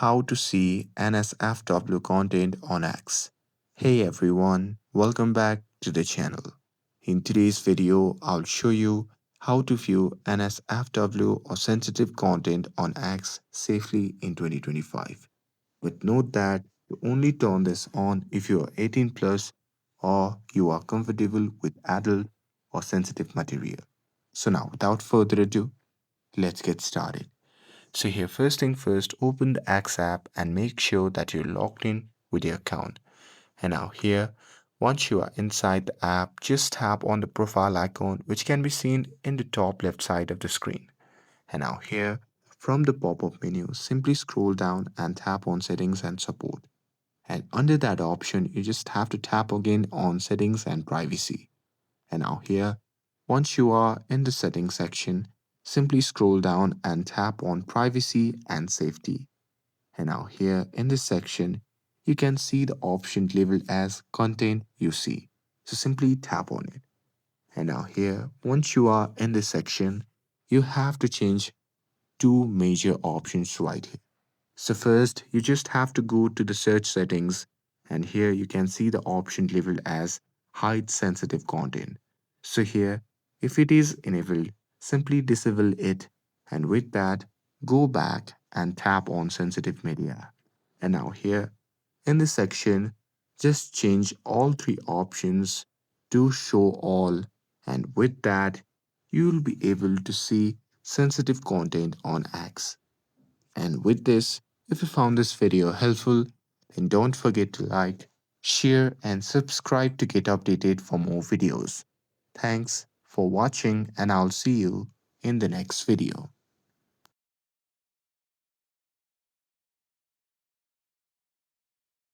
How to see NSFW content on X. Hey everyone, welcome back to the channel. In today's video, I'll show you how to view NSFW or sensitive content on X safely in 2025. But note that you only turn this on if you are 18 plus or you are comfortable with adult or sensitive material. So now, without further ado, let's get started. So here, first thing first, open the X app and make sure that you're logged in with your account. And now here, once you are inside the app, just tap on the profile icon, which can be seen in the top left side of the screen. And now here, from the pop-up menu, simply scroll down and tap on settings and support. And under that option, you just have to tap again on settings and privacy. And now here, once you are in the settings section, simply scroll down and tap on privacy and safety. And now here in this section, you can see the option labeled as content you see. So simply tap on it. And now here, once you are in this section, you have to change two major options right here. So first, you just have to go to the search settings, and here you can see the option labeled as hide sensitive content. So here, if it is enabled, simply disable it, and with that, go back and tap on sensitive media. And now here, in this section, just change all three options to show all, and with that, you'll be able to see sensitive content on X. And with this, if you found this video helpful, then don't forget to like, share, and subscribe to get updated for more videos. Thanks for watching, and I'll see you in the next video.